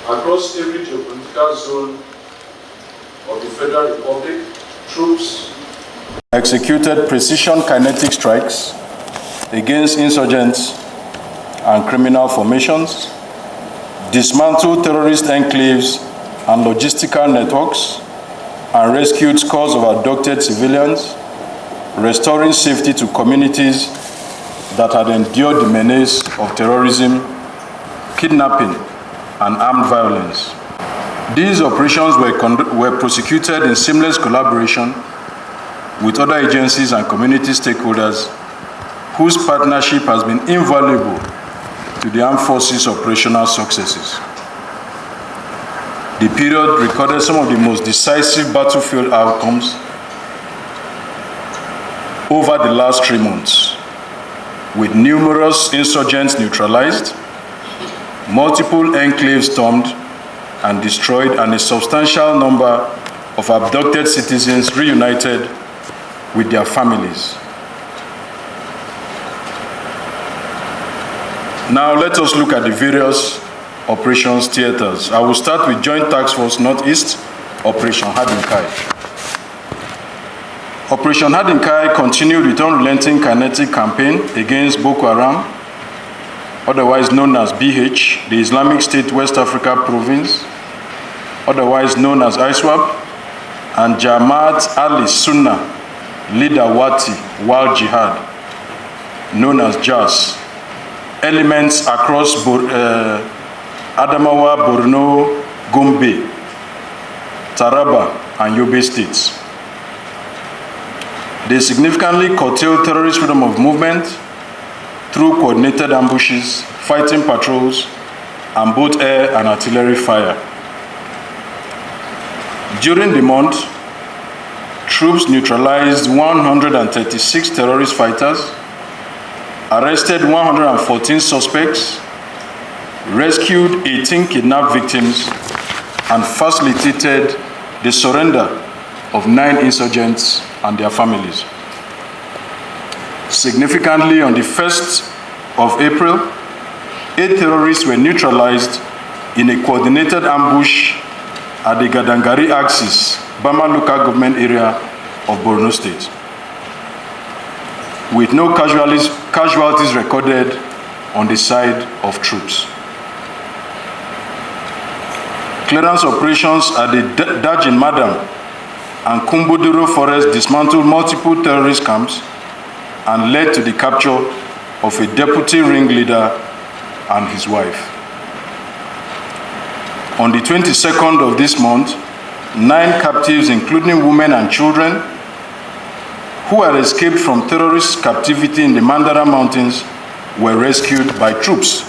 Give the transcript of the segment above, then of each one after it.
across every geopolitical zone of the Federal Republic, troops executed precision kinetic strikes against insurgents and criminal formations, dismantled terrorist enclaves and logistical networks, and rescued scores of abducted civilians, restoring safety to communities that had endured the menace of terrorism, kidnapping, and armed violence. These operations were prosecuted in seamless collaboration with other agencies and community stakeholders whose partnership has been invaluable to the armed forces' operational successes. The period recorded some of the most decisive battlefield outcomes over the last 3 months, with numerous insurgents neutralized, multiple enclaves stormed and destroyed, and a substantial number of abducted citizens reunited with their families. Now let us look at the various operations theaters. I will start with Joint Task Force Northeast, Operation Hadinkai. Operation Hadinkai continued with unrelenting kinetic campaign against Boko Haram, otherwise known as BH, the Islamic State West Africa Province, otherwise known as ISWAP, and Jamaat al-Sunnah leader Wati Wal Jihad, known as JAS. Elements across Adamawa, Borno, Gombe, Taraba, and Yobe states. They significantly curtailed terrorist freedom of movement through coordinated ambushes, fighting patrols, and both air and artillery fire. During the month, troops neutralized 136 terrorist fighters, arrested 114 suspects, rescued 18 kidnapped victims, and facilitated the surrender of 9 insurgents and their families. Significantly, on the 1st of April, 8 terrorists were neutralized in a coordinated ambush at the Gadangari Axis, Bama local government area of Borno State, with no casualties recorded on the side of troops. Clearance operations at the Dajin Madam and Kumbuduro Forest dismantled multiple terrorist camps and led to the capture of a deputy ringleader and his wife. On the 22nd of this month, 9 captives, including women and children, who had escaped from terrorist captivity in the Mandara Mountains, were rescued by troops,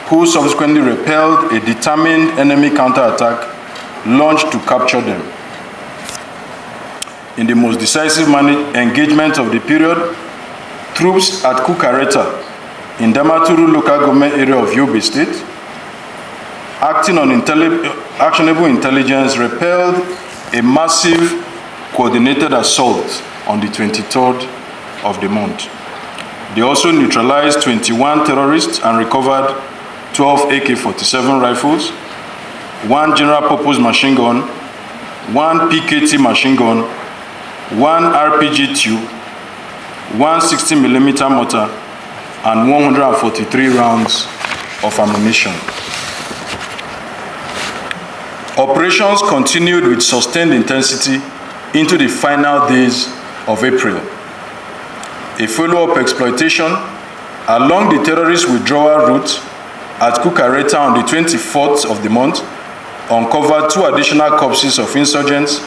who subsequently repelled a determined enemy counterattack launched to capture them. In the most decisive engagement of the period, troops at Kukareta in Damaturu local government area of Yobe State, acting on actionable intelligence, repelled a massive coordinated assault on the 23rd of the month. They also neutralized 21 terrorists and recovered 12 AK-47 rifles, 1 general purpose machine gun, 1 PKT machine gun, 1 RPG tube, 1 60mm mortar, and 143 rounds of ammunition. Operations continued with sustained intensity into the final days of April. A follow-up exploitation along the terrorist withdrawal route at Kukareta on the 24th of the month uncovered 2 additional corpses of insurgents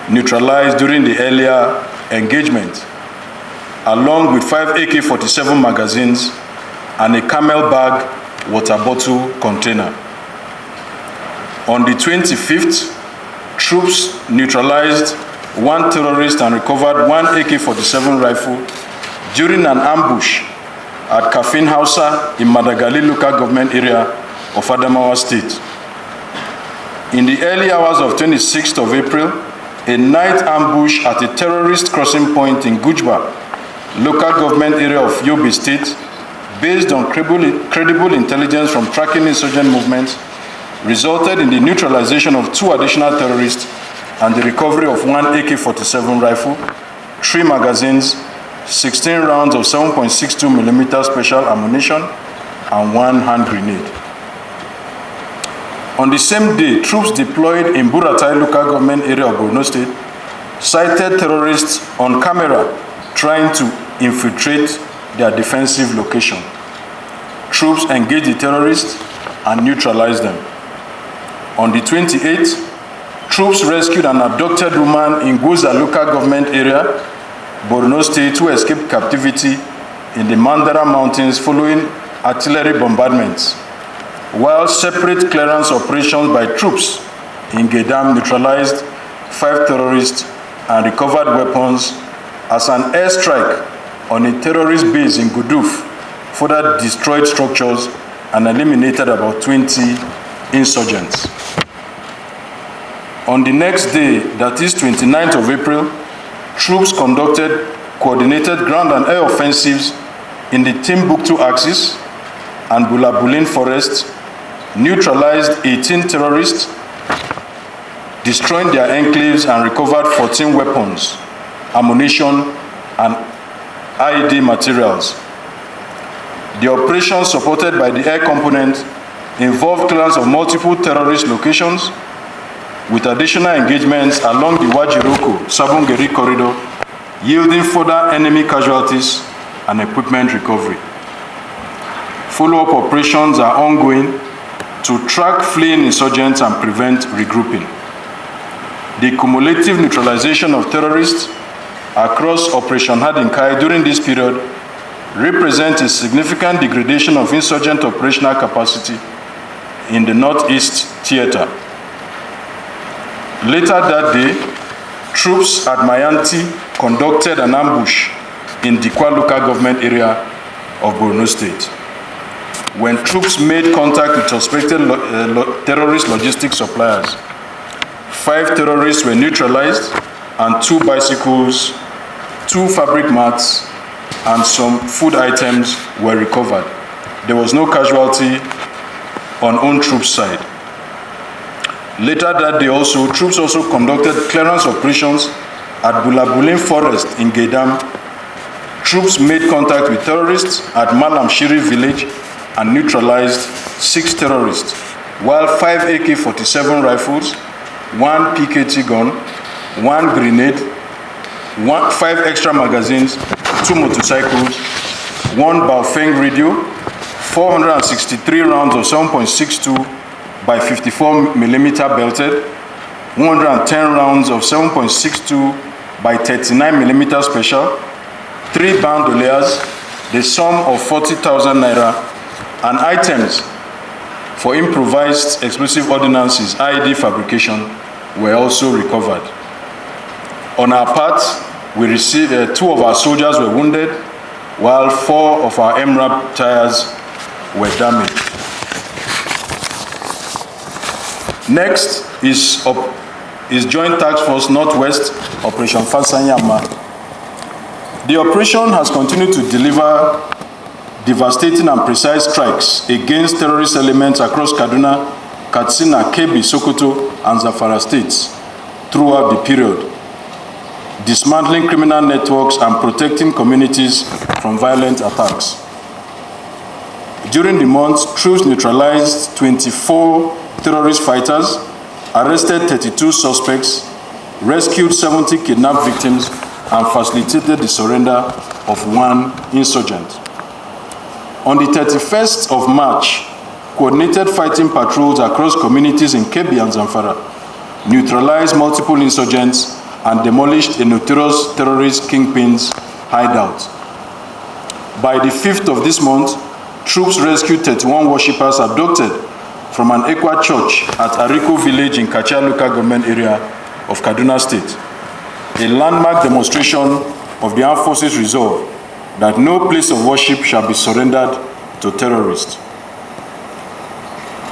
neutralized during the earlier engagement, along with 5 AK-47 magazines and a camel bag water bottle container. On the 25th, troops neutralized 1 terrorist and recovered 1 AK-47 rifle during an ambush at Kafin Hausa in Madagali local government area of Adamawa State. In the early hours of 26th of April, a night ambush at a terrorist crossing point in Gujba local government area of Yobe State, based on credible intelligence from tracking insurgent movements, resulted in the neutralization of 2 additional terrorists and the recovery of 1 AK-47 rifle, 3 magazines, 16 rounds of 7.62 millimeter special ammunition, and 1 hand grenade. On the same day, troops deployed in Buratai local government area of Borno State sighted terrorists on camera trying to infiltrate their defensive location. Troops engaged the terrorists and neutralized them. On the 28th, troops rescued an abducted woman in Goza local government area, Borno State, who escaped captivity in the Mandara Mountains following artillery bombardments, while separate clearance operations by troops in Gedam neutralized 5 terrorists and recovered weapons as an airstrike on a terrorist base in Guduf further destroyed structures and eliminated about 20 insurgents. On the next day, that is 29th of April, troops conducted coordinated ground and air offensives in the Timbuktu axis and Bulabulin forest, neutralized 18 terrorists, destroyed their enclaves and recovered 14 weapons, ammunition, and IED materials. The operation, supported by the air component, involved clearance of multiple terrorist locations with additional engagements along the Wajiroko-Sabongeri corridor, yielding further enemy casualties and equipment recovery. Follow-up operations are ongoing to track fleeing insurgents and prevent regrouping. The cumulative neutralization of terrorists across Operation Hadinkai during this period represents a significant degradation of insurgent operational capacity in the Northeast Theater. Later that day, troops at Mayanti conducted an ambush in Dikwa local government area of Borno State. When troops made contact with suspected terrorist logistics suppliers, 5 terrorists were neutralized and 2 bicycles, 2 fabric mats, and some food items were recovered. There was no casualty on own troops' side. Later that day also, troops also conducted clearance operations at Bulabulin forest in Gedam. Troops made contact with terrorists at Malam Shiri village and neutralized 6 terrorists, while 5 AK-47 rifles, 1 PKT gun, 1 grenade, 5 extra magazines, 2 motorcycles, 1 Baofeng radio, 463 rounds of 7.62 by 54 millimeter belted, 110 rounds of 7.62 by 39 millimeter special, 3 bandoliers, the sum of 40,000 naira, and items for improvised explosive ordnances, IED fabrication, were also recovered. On our part, we received 2 of our soldiers were wounded, while 4 of our MRAP tires were damaged. Next is Joint Task Force Northwest Operation Fasanyama. The operation has continued to deliver devastating and precise strikes against terrorist elements across Kaduna, Katsina, Kebbi, Sokoto, and Zamfara states throughout the period, dismantling criminal networks and protecting communities from violent attacks. During the month, troops neutralized 24 terrorist fighters, arrested 32 suspects, rescued 70 kidnapped victims, and facilitated the surrender of 1 insurgent. On the 31st of March, coordinated fighting patrols across communities in Kebbi and Zamfara neutralized multiple insurgents and demolished a notorious terrorist kingpin's hideout. By the 5th of this month, troops rescued 31 worshippers abducted from an Ekwa church at Ariko village in Kachia local government area of Kaduna State, a landmark demonstration of the armed forces' resolve that no place of worship shall be surrendered to terrorists.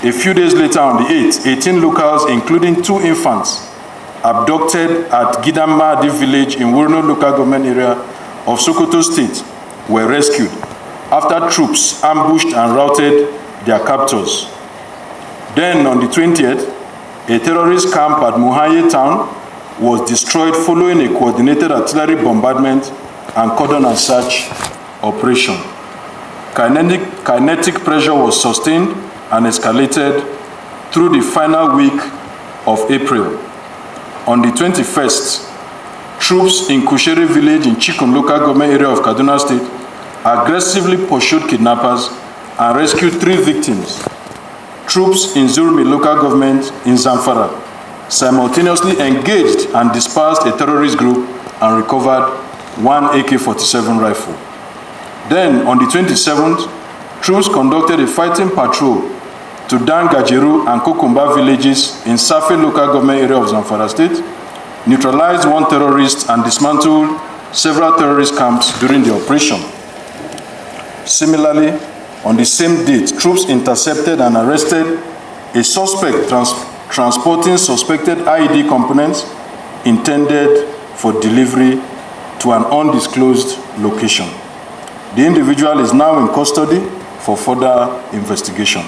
A few days later, on the 8th, 18 locals, including 2 infants, abducted at Gidamadi village in Wurno local government area of Sokoto State, were rescued after troops ambushed and routed their captors. Then on the 20th, a terrorist camp at Muhaye town was destroyed following a coordinated artillery bombardment and cordon and search operation. Kinetic pressure was sustained and escalated through the final week of April. On the 21st, troops in Kushere village in Chikun local government area of Kaduna State aggressively pursued kidnappers and rescued 3 victims. Troops in Zurmi local government in Zamfara simultaneously engaged and dispersed a terrorist group and recovered 1 AK-47 rifle. Then, on the 27th, troops conducted a fighting patrol to Dangajeru and Kokumba villages in Safe local government area of Zamfara State, neutralized 1 terrorist and dismantled several terrorist camps during the operation. Similarly, on the same date, troops intercepted and arrested a suspect transporting suspected IED components intended for delivery to an undisclosed location. The individual is now in custody for further investigation.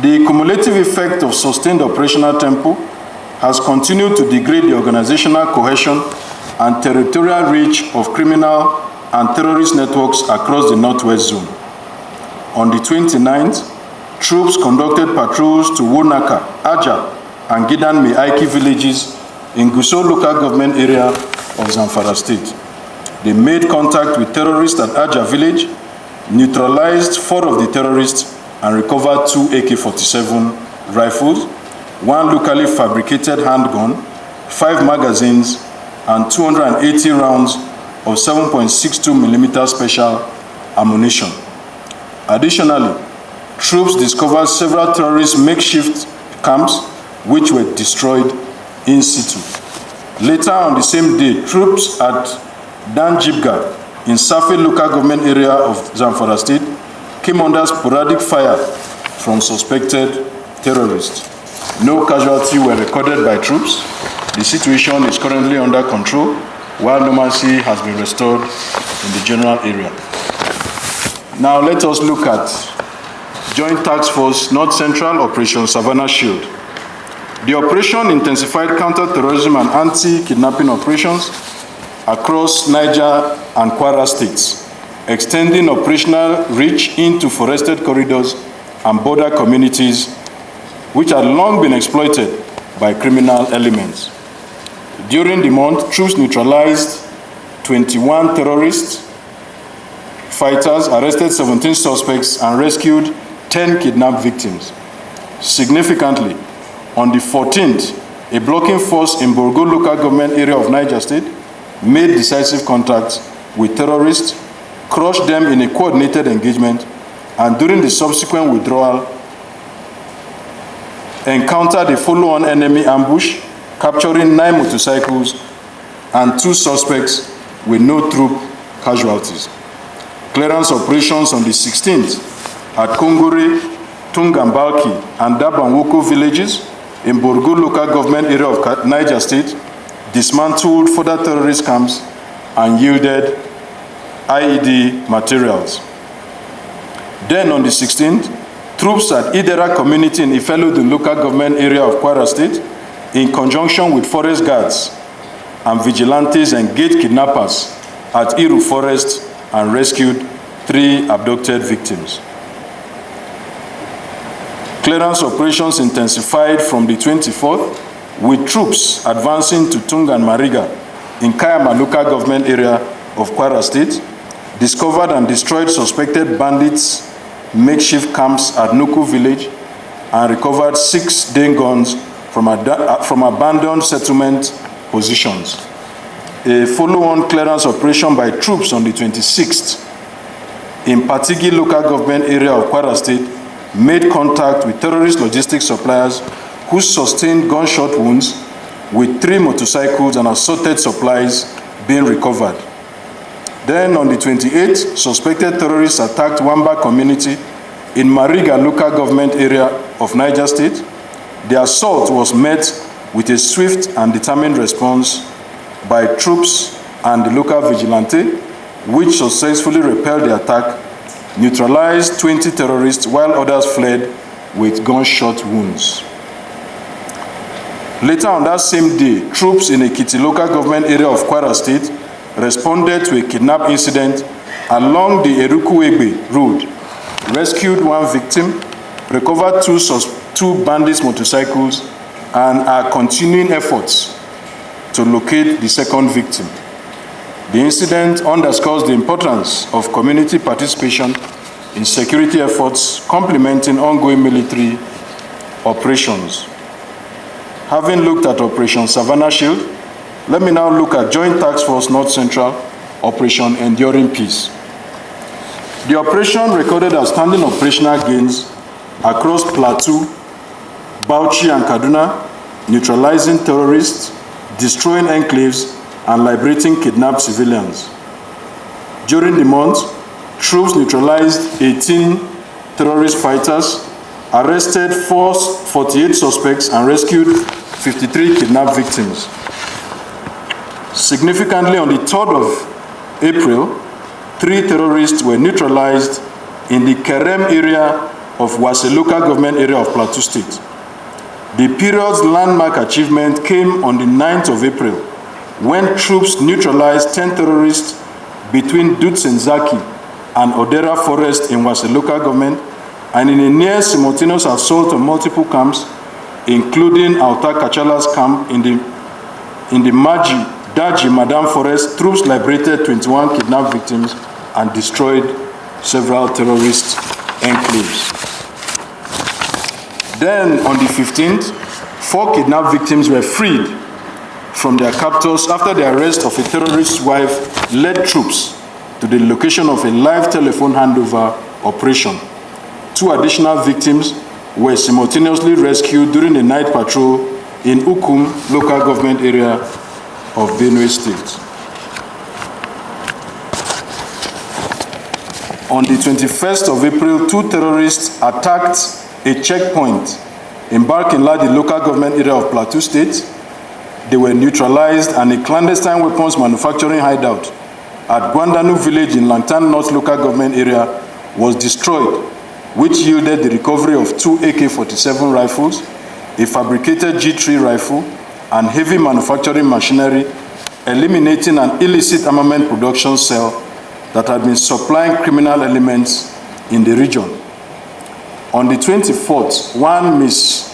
The cumulative effect of sustained operational tempo has continued to degrade the organizational cohesion and territorial reach of criminal and terrorist networks across the Northwest Zone. On the 29th, troops conducted patrols to Wonaka, Aja, and Gidan Meaiki villages in Gusau local government area of Zamfara State. They made contact with terrorists at Aja village, neutralized 4 of the terrorists, and recovered 2 AK-47 rifles, 1 locally fabricated handgun, 5 magazines, and 280 rounds of 7.62 millimeter special ammunition. Additionally, troops discovered several terrorist makeshift camps which were destroyed in situ. Later on the same day, troops at Danjibga in Safi local government area of Zamfara State came under sporadic fire from suspected terrorists. No casualties were recorded by troops. The situation is currently under control, while normalcy has been restored in the general area. Now let us look at Joint Task Force North Central Operation Savannah Shield. The operation intensified counter-terrorism and anti-kidnapping operations across Niger and Kwara states, extending operational reach into forested corridors and border communities which had long been exploited by criminal elements. During the month, troops neutralized 21 terrorist fighters, arrested 17 suspects, and rescued 10 kidnapped victims. Significantly, on the 14th, a blocking force in Borgo local government area of Niger State made decisive contact with terrorists, crushed them in a coordinated engagement, and during the subsequent withdrawal, encountered a follow-on enemy ambush, capturing 9 motorcycles and 2 suspects with no troop casualties. Clearance operations on the 16th at Kongore, Tungambalki, and Dabanwoko villages in Borgo local government area of Niger State dismantled further terrorist camps and yielded IED materials. Then on the 16th, troops at Idera community in Ifelodun local government area of Kwara State, in conjunction with forest guards and vigilantes, engaged kidnappers at Iru Forest and rescued 3 abducted victims. Clearance operations intensified from the 24th, with troops advancing to Tungan Mariga in Kayama local government area of Kwara State, discovered and destroyed suspected bandits' makeshift camps at Nuku village, and recovered 6 Dane guns from abandoned settlement positions. A follow-on clearance operation by troops on the 26th in Patigi local government area of Kwara State made contact with terrorist logistics suppliers who sustained gunshot wounds, with 3 motorcycles and assorted supplies being recovered. Then on the 28th, suspected terrorists attacked Wamba community in Mariga local government area of Niger State. The assault was met with a swift and determined response by troops and the local vigilante, which successfully repelled the attack, neutralized 20 terrorists while others fled, with gunshot wounds. Later on that same day, troops in Ekiti local government area of Kwara State responded to a kidnap incident along the Eruku-Egbe road, rescued one victim, recovered two bandits' motorcycles, and are continuing efforts to locate the second victim. The incident underscores the importance of community participation in security efforts, complementing ongoing military operations. Having looked at Operation Savannah Shield, let me now look at Joint Task Force North Central Operation Enduring Peace. The operation recorded outstanding operational gains across Plateau, Bauchi, and Kaduna, neutralizing terrorists, destroying enclaves, and liberating kidnapped civilians. During the month, troops neutralized 18 terrorist fighters, arrested 48 suspects, and rescued 53 kidnapped victims. Significantly, on the 3rd of April, 3 terrorists were neutralized in the Kerem area of Wase local government area of Plateau State. The period's landmark achievement came on the 9th of April, when troops neutralized 10 terrorists between Dutsenzaki and Odera Forest in Wase local government, and in a near simultaneous assault on multiple camps, including Alta Kachala's camp in the Daji Madam Forest, troops liberated 21 kidnapped victims and destroyed several terrorist enclaves. Then, on the 15th, 4 kidnapped victims were freed from their captors after the arrest of a terrorist's wife led troops to the location of a live telephone handover operation. 2 additional victims were simultaneously rescued during a night patrol in Ukum local government area of Benue State. On the 21st of April, 2 terrorists attacked a checkpoint in Barkinladi local government area of Plateau State. They were neutralized, and a clandestine weapons manufacturing hideout at Gwandanu village in Langtan North local government area was destroyed, which yielded the recovery of 2 AK-47 rifles, a fabricated G3 rifle, and heavy manufacturing machinery, eliminating an illicit armament production cell that had been supplying criminal elements in the region. On the 24th, one Miss